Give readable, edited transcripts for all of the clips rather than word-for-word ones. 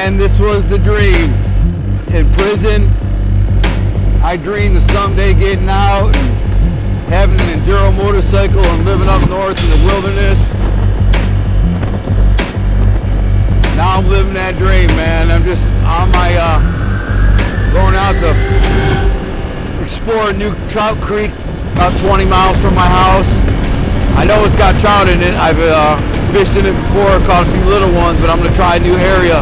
man, this was the dream. In prison, I dreamed of someday getting out and having an enduro motorcycle and living up north in the wilderness. Now I'm living that dream, man. I'm just on my, going out to explore a new trout creek about 20 miles from my house. I know it's got trout in it. I've fished in it before, caught a few little ones, but I'm going to try a new area.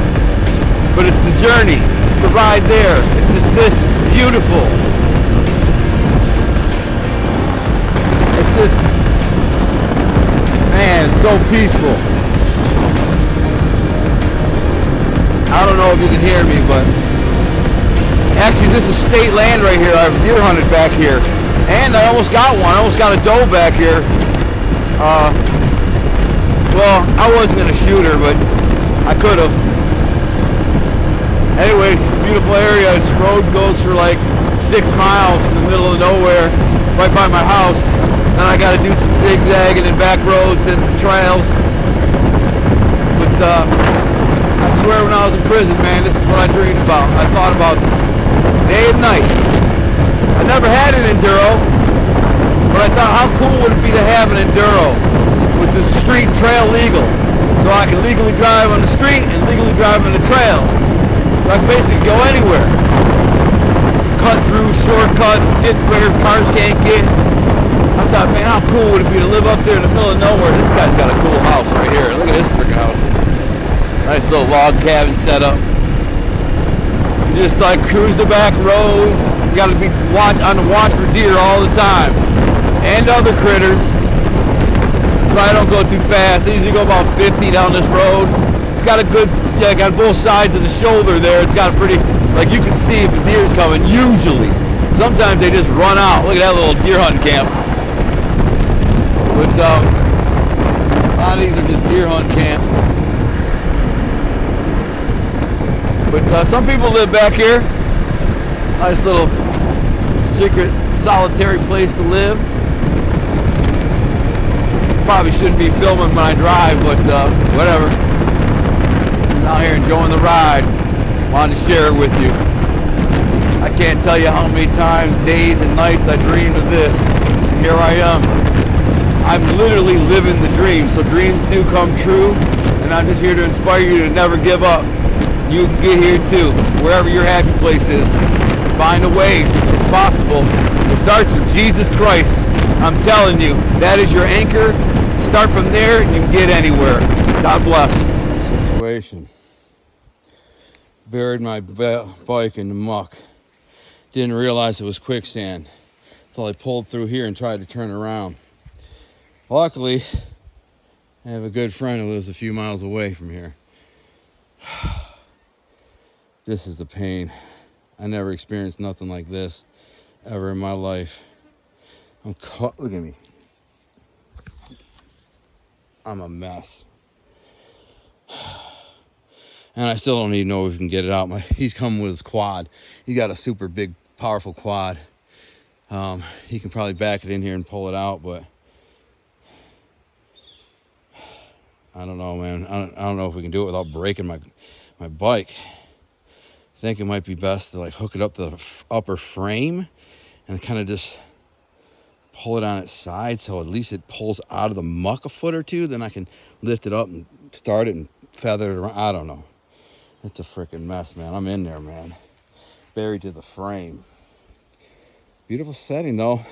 But it's the journey, it's the ride there. It's just this beautiful. It's just, man, it's so peaceful. I don't know if you can hear me, but actually this is state land right here. I've deer hunted back here. And I almost got one. I almost got a doe back here. Well, I wasn't going to shoot her, but I could have. Anyways, it's a beautiful area. This road goes for like 6 miles in the middle of nowhere, right by my house. Then I got to do some zigzagging and back roads and some trails. But I swear when I was in prison, man, this is what I dreamed about. I thought about this day and night. I never had an enduro, but I thought how cool would it be to have an enduro, which is street and trail legal. So I can legally drive on the street and legally drive on the trails. So I can basically go anywhere. Cut through shortcuts, get where cars can't get. I thought, man, how cool would it be to live up there in the middle of nowhere? This guy's got a cool house right here. Look at this freaking house. Nice little log cabin setup. You just like cruise the back roads. You gotta be on the watch for deer all the time. And other critters. So I don't go too fast. I usually go about 50 down this road. It's got a good, yeah, got both sides of the shoulder there. It's got a pretty, like you can see if the deer's coming, usually. Sometimes they just run out. Look at that little deer hunting camp. But a lot of these are just deer hunt camps. But some people live back here. Nice little secret solitary place to live. Probably shouldn't be filming when I drive, but whatever. I'm out here enjoying the ride. Wanted to share it with you. I can't tell you how many times, days and nights I dreamed of this. And here I am. I'm literally living the dream. So dreams do come true, and I'm just here to inspire you to never give up. You can get here too, wherever your happy place is. Find a way. It's possible. It starts with Jesus Christ. I'm telling you, that is your anchor. Start from there and you can get anywhere. God bless. Situation. Buried my bike in the muck. Didn't realize it was quicksand until I pulled through here and tried to turn around. Luckily, I have a good friend who lives a few miles away from here. This is the pain. I never experienced nothing like this ever in my life. I'm caught. Look at me. I'm a mess. And I still don't even know if we can get it out. He's coming with his quad. He got a super big, powerful quad. He can probably back it in here and pull it out, but I don't know, man. I don't know if we can do it without breaking my bike. I think it might be best to like hook it up to the upper frame and kind of just pull it on its side so at least it pulls out of the muck a foot or two. Then I can lift it up and start it and feather it around. I don't know. It's a freaking mess, man. I'm in there, man. Buried to the frame. Beautiful setting, though.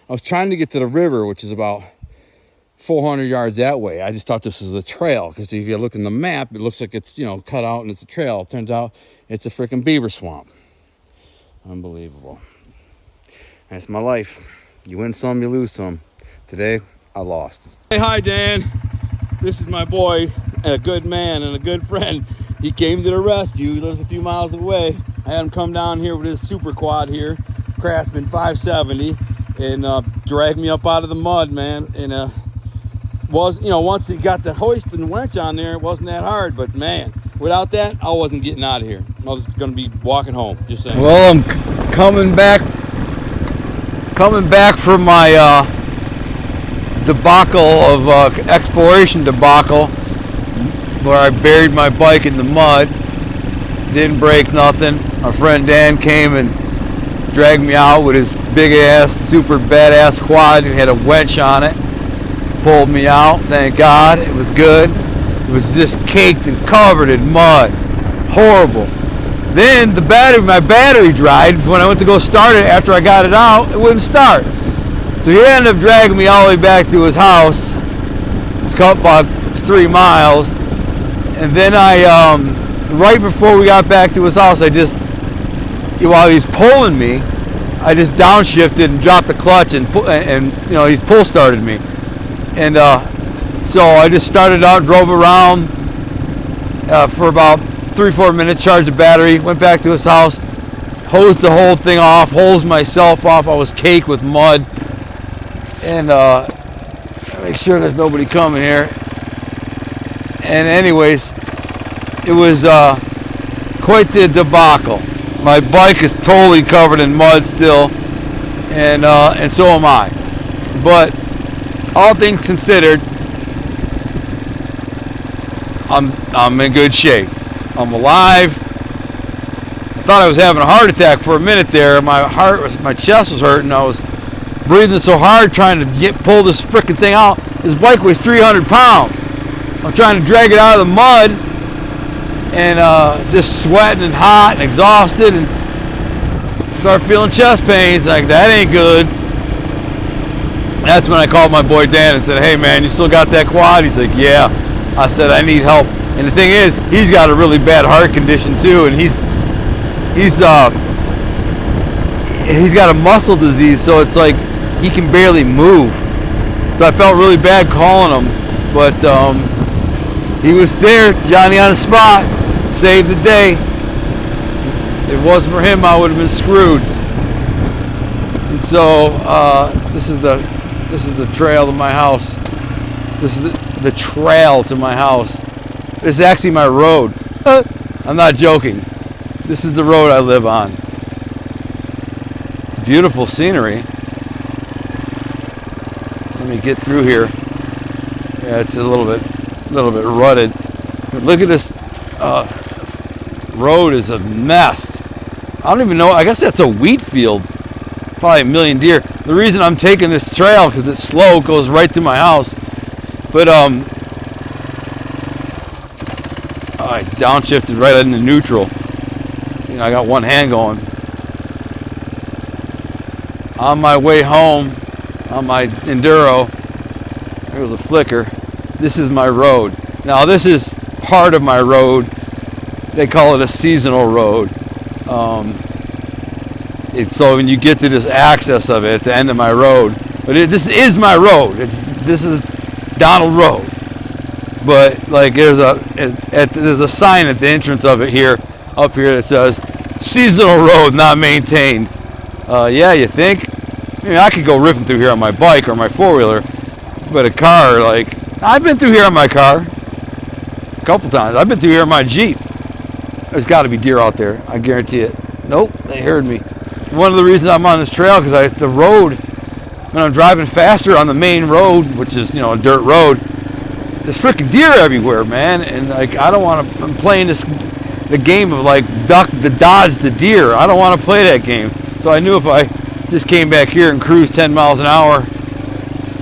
I was trying to get to the river, which is about 400 yards that way. I just thought this was a trail because if you look in the map, it looks like it's, cut out and it's a trail. It turns out it's a freaking beaver swamp. Unbelievable. That's my life. You win some, you lose some. Today, I lost. Hey, hi, Dan. This is my boy, a good man and a good friend. He came to the rescue. He lives a few miles away. I had him come down here with his super quad here, Craftsman 570, and drag me up out of the mud, man. And once he got the hoist and winch on there, it wasn't that hard. But man, without that, I wasn't getting out of here. I was going to be walking home. Just saying. Well, I'm coming back from my debacle of exploration debacle, where I buried my bike in the mud. Didn't break nothing. Our friend Dan came and dragged me out with his big ass, super badass quad, and had a winch on it. Pulled me out, thank God. It was good. It was just caked and covered in mud. Horrible. Then my battery dried. When I went to go start it after I got it out, it wouldn't start. So he ended up dragging me all the way back to his house. It's about 3 miles. And then right before we got back to his house, while he's pulling me, I just downshifted and dropped the clutch and he's pull started me. And so I just started out, drove around for about 3-4 minutes, charged the battery, went back to his house, hosed the whole thing off, hosed myself off. I was caked with mud. And make sure there's nobody coming here. And anyways, it was quite the debacle. My bike is totally covered in mud still, and so am I. But all things considered, I'm in good shape. I'm alive. I thought I was having a heart attack for a minute there. My chest was hurting. I was breathing so hard trying to pull this freaking thing out. This bike weighs 300 pounds. I'm trying to drag it out of the mud, and just sweating and hot and exhausted, and start feeling chest pains. Like, that ain't good. That's when I called my boy Dan and said, "Hey man, you still got that quad?" He's like, "Yeah." I said, "I need help." And the thing is, he's got a really bad heart condition too, and he's got a muscle disease, so it's like he can barely move. So I felt really bad calling him, but he was there, Johnny on the spot, saved the day. If it wasn't for him, I would have been screwed. And so this is the trail to my house. This is the trail to my house. This is actually my road. I'm not joking. This is the road I live on. It's beautiful scenery. Let me get through here. Yeah, it's a little bit rutted. But look at this. Road is a mess. I don't even know. I guess that's a wheat field. Probably a million deer. The reason I'm taking this trail, because it's slow, goes right to my house. But I downshifted right into neutral. I got one hand going. On my way home, on my Enduro, there was a flicker. This is my road. Now this is part of my road. They call it a seasonal road. So when you get to this access of it at the end of my road, but this is my road. This is Donald Road. But like there's a sign at the entrance of it up here that says seasonal road not maintained. Yeah, you think? I could go ripping through here on my bike or my 4-wheeler, but a car, like, I've been through here on my car a couple times. I've been through here on my Jeep. There's got to be deer out there. I guarantee it. Nope, they heard me. One of the reasons I'm on this trail, because the road, when I'm driving faster on the main road, which is, a dirt road, there's freaking deer everywhere, man. And like, I don't want to, I'm playing the game of like dodge the deer. I don't want to play that game. So I knew if I just came back here and cruised 10 miles an hour,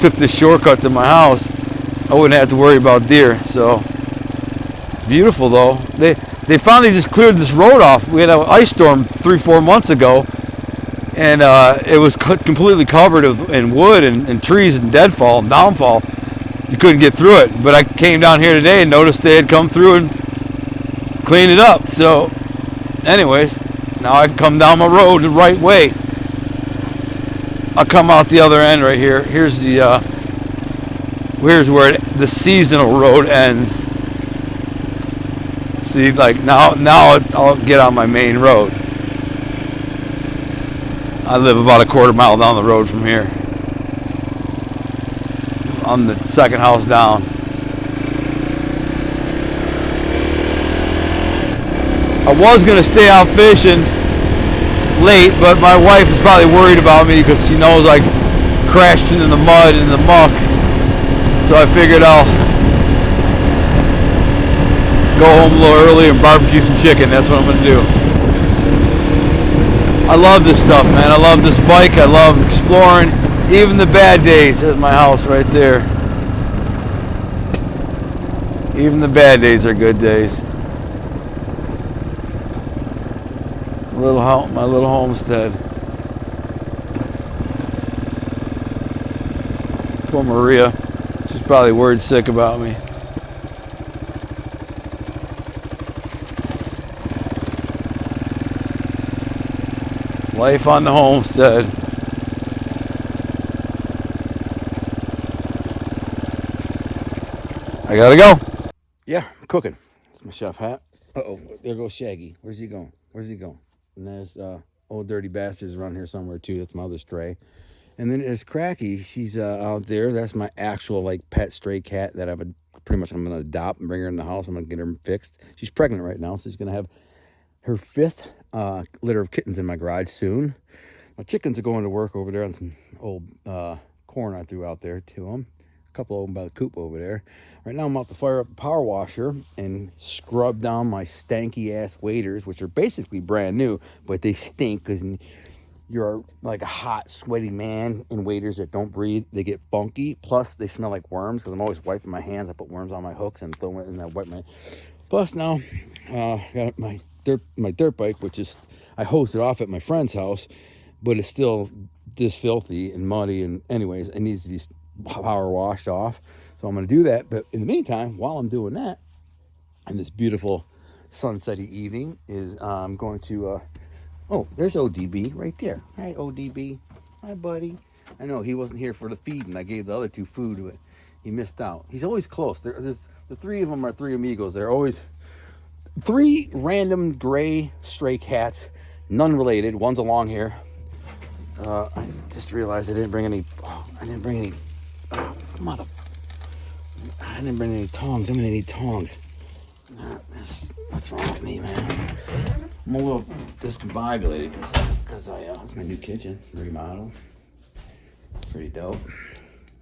took this shortcut to my house, I wouldn't have to worry about deer. So beautiful though. They finally just cleared this road off. We had an ice storm 3-4 months ago, and it was completely covered in wood and trees and deadfall and downfall. You couldn't get through it. But I came down here today and noticed they had come through and cleaned it up. So anyways, now I can come down my road the right way. I'll come out the other end right here. Here's where the seasonal road ends. See, like now I'll get on my main road. I live about a quarter mile down the road from here. I'm the second house down. I was going to stay out fishing late, but my wife is probably worried about me because she knows I crashed into the mud and the muck. So I figured I'll go home a little early and barbecue some chicken. That's what I'm going to do. I love this stuff, man. I love this bike. I love exploring. Even the bad days. There's my house right there. Even the bad days are good days. My little homestead. Poor Maria. She's probably word sick about me. Life on the homestead. I gotta go. Yeah, I'm cooking. It's my chef hat. Uh-oh, there goes Shaggy. Where's he going? And there's old dirty bastards around here somewhere too. That's my other stray. And then there's Cracky. She's out there. That's my actual like pet stray cat that I'm gonna adopt and bring her in the house. I'm gonna get her fixed. She's pregnant right now, so she's gonna have her 5th litter of kittens in my garage soon. My chickens are going to work over there on some old corn I threw out there to them. A couple of them by the coop over there. Right now I'm about to fire up the power washer and scrub down my stanky ass waders, which are basically brand new, but they stink because you're like a hot, sweaty man in waders that don't breathe. They get funky. Plus, they smell like worms because I'm always wiping my hands. I put worms on my hooks and throw it, and I wipe my. Plus, now I got my dirt bike, which is I hosed it off at my friend's house, but it's still this filthy and muddy. And anyways, it needs to be power washed off. So I'm going to do that. But in the meantime, while I'm doing that, and this beautiful sunsetty evening is I'm going to. Oh, there's ODB right there. Hi, ODB. Hi, buddy. I know he wasn't here for the feed, and I gave the other 2 food, but he missed out. He's always close. The 3 of them are 3 amigos. They're always 3 random gray stray cats, none related. One's a long hair. I just realized I didn't bring any. I didn't bring any tongs. I'm gonna need tongs. What's wrong with me, man? I'm a little discombobulated because it's my new kitchen remodel. Pretty dope.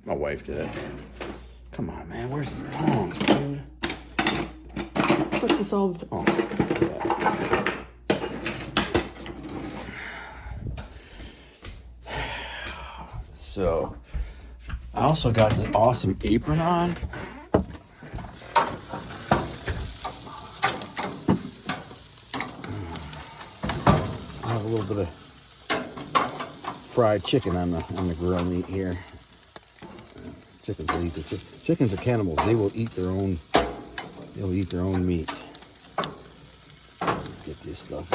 My wife did it. Come on, man. Where's the tongs, dude? Look, it's all. So, I also got this awesome apron on. A little bit of fried chicken on the grill meat here. Chickens will eat chickens are cannibals. They will eat their own. They'll eat their own meat. Let's get this stuff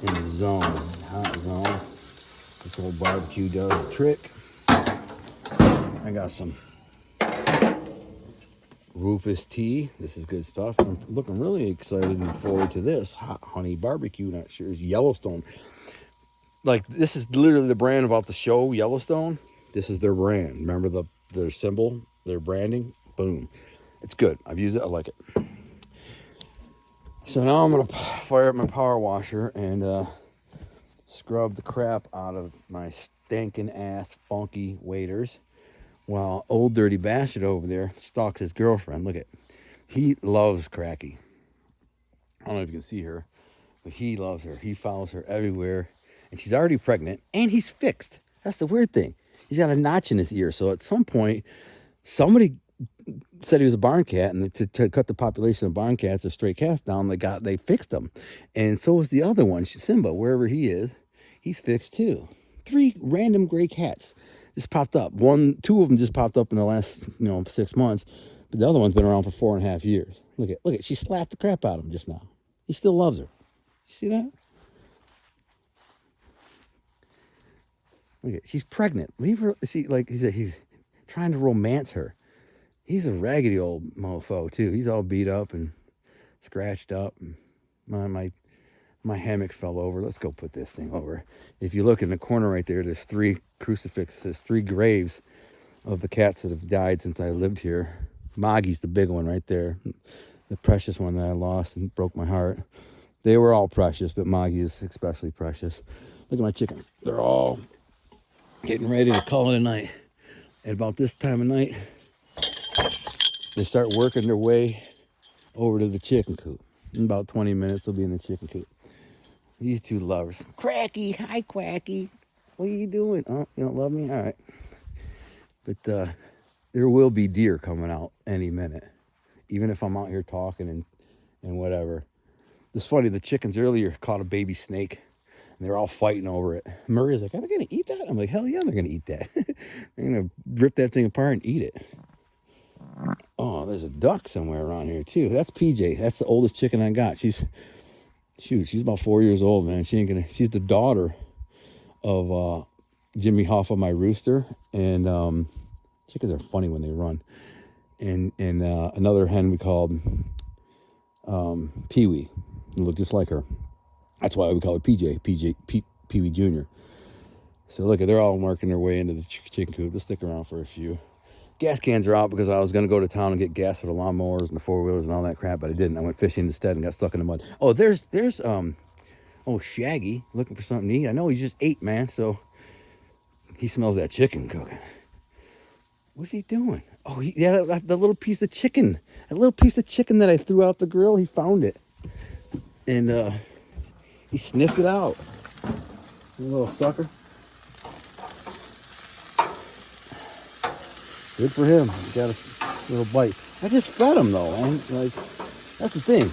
in the zone, hot zone. This old barbecue does the trick. I got some Rufus tea. This is good stuff. I'm looking really excited and forward to this hot honey barbecue. Not sure it's Yellowstone. Like this is literally the brand about the show Yellowstone. This is their brand. Remember their symbol, their branding. Boom. It's good. I've used it. I like it. So now I'm gonna fire up my power washer and scrub the crap out of my stinking ass funky waders. While old dirty bastard over there stalks his girlfriend. Look at, he loves Cracky. I don't know if you can see her, but he loves her. He follows her everywhere, and she's already pregnant, and he's fixed. That's the weird thing. He's got a notch in his ear. So at some point, somebody said he was a barn cat, and to cut the population of barn cats or stray cats down, they fixed him, and so is the other one, Simba, wherever he is. He's fixed too. 3 random gray cats just popped up. 2 of them just popped up in the last 6 months, but the other one's been around for 4.5 years. Look at, she slapped the crap out of him just now. He still loves her. You see that? Look at, she's pregnant. Leave her. See, like he's trying to romance her. He's a raggedy old mofo too. He's all beat up and scratched up. And my hammock fell over. Let's go put this thing over. If you look in the corner right there, there's 3 crucifixes, 3 graves of the cats that have died since I lived here. Maggie's the big one right there, the precious one that I lost and broke my heart. They were all precious, but Maggie is especially precious. Look at my chickens. They're all getting ready to call it a night. At about this time of night, they start working their way over to the chicken coop. In about 20 minutes, they'll be in the chicken coop. These two lovers. Cracky, hi Quacky. What are you doing? Oh, you don't love me? All right. But there will be deer coming out any minute, even if I'm out here talking and whatever. It's funny, the chickens earlier caught a baby snake, and they're all fighting over it. Murray's like, are they going to eat that? I'm like, hell yeah, they're going to eat that. They're going to rip that thing apart and eat it. Oh, there's a duck somewhere around here, too. That's PJ. That's the oldest chicken I got. She's about 4 years old, man. She's the daughter of Jimmy Hoffa, my rooster. And chickens are funny when they run. And another hen we called Pee-wee. Looked just like her. That's why we call her Pee-wee Jr. So look, they're all working their way into the chicken coop. They'll stick around for a few. Gas cans are out because I was going to go to town and get gas for the lawnmowers and the four-wheelers and all that crap, but I didn't. I went fishing instead and got stuck in the mud. Oh, there's Shaggy looking for something to eat. I know he just ate, man, so he smells that chicken cooking. What's he doing? Oh, the little piece of chicken. That little piece of chicken that I threw out the grill, he found it. And he sniffed it out. You little sucker. Good for him. He got a little bite. I just fed him though, man. Like, that's the thing.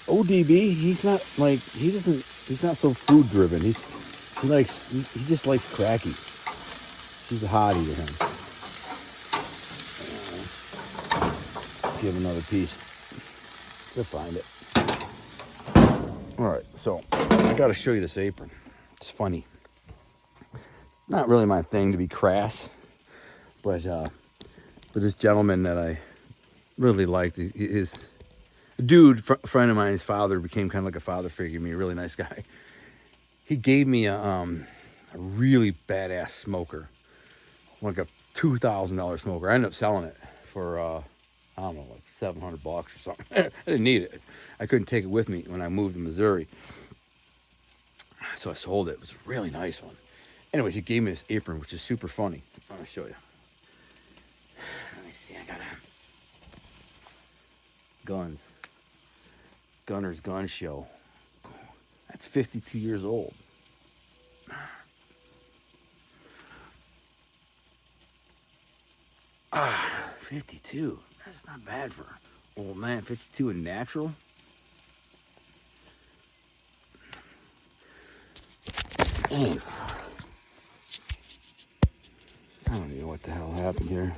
ODB, he's not so food driven. He just likes Cracky. She's a hottie to him. Give him another piece. He'll find it. All right, so I got to show you this apron. It's funny. It's not really my thing to be crass, but this gentleman that I really liked, his friend of mine, his father became kind of like a father figure to me, a really nice guy. He gave me a really badass smoker, like a $2,000 smoker. I ended up selling it for, I don't know, like $700 or something. I didn't need it. I couldn't take it with me when I moved to Missouri. So I sold it. It was a really nice one. Anyways, he gave me this apron, which is super funny. I'm going to show you. Let me see. I got guns. Gunner's Gun Show. That's 52 years old. 52. That's not bad for an old man. 52 and natural. Dang. I don't even know what the hell happened here.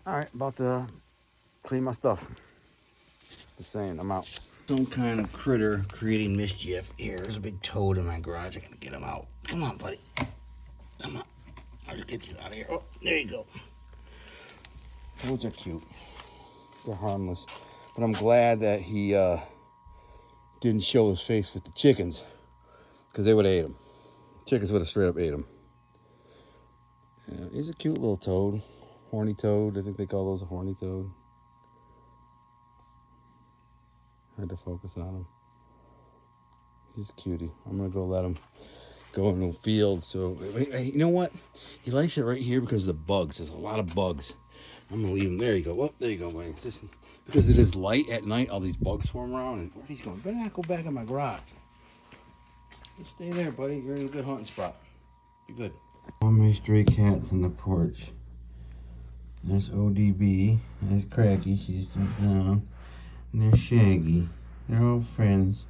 Alright, about to clean my stuff. Just saying, I'm out. Some kind of critter creating mischief. Here, there's a big toad in my garage. I gotta get him out. Come on, buddy. Come on. I'll just get you out of here. Oh, there you go. Toads are cute. They're harmless. But I'm glad that he didn't show his face with the chickens, because they would have ate him. Chickens would have straight up ate him. He's a cute little toad. Horny toad. I think they call those a horny toad. Hard to focus on him. He's a cutie. I'm going to go let him go in the field. So, you know what? He likes it right here because of the bugs. There's a lot of bugs. I'm going to leave him. There you go. Oh, there you go, buddy. Just because it is light at night, all these bugs swarm around. And where's he going? Better not go back in my garage. Just stay there, buddy. You're in a good hunting spot. Be good. All my stray cats on the porch. There's ODB. There's Cracky. She's down. And there's Shaggy. They're all friends.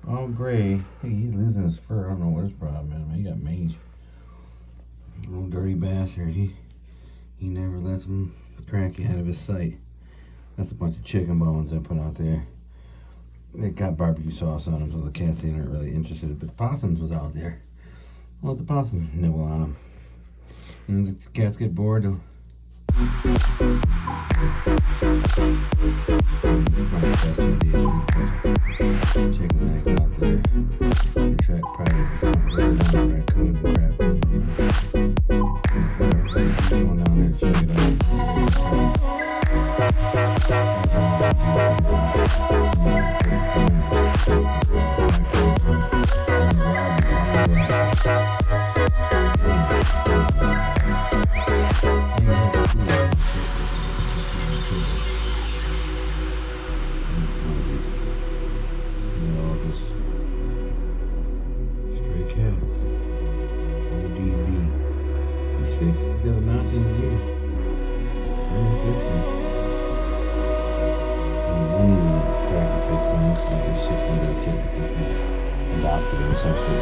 All gray. Hey, he's losing his fur. I don't know what his problem is, man. He got mange. Little dirty bastard. He never lets him Cracky out of his sight. That's a bunch of chicken bones I put out there. They got barbecue sauce on them, so the cats aren't really interested. But the possums was out there. I'll let the possums nibble on them. And if the cats get bored, they'll... Chicken legs out there. They track private raccoons and crap. Going down there to check it out. fixed. He's got a notch in his ear. Let me fix him. I need to crack and fix him. Looks like a 6-year-old kid because he adopted him, some sort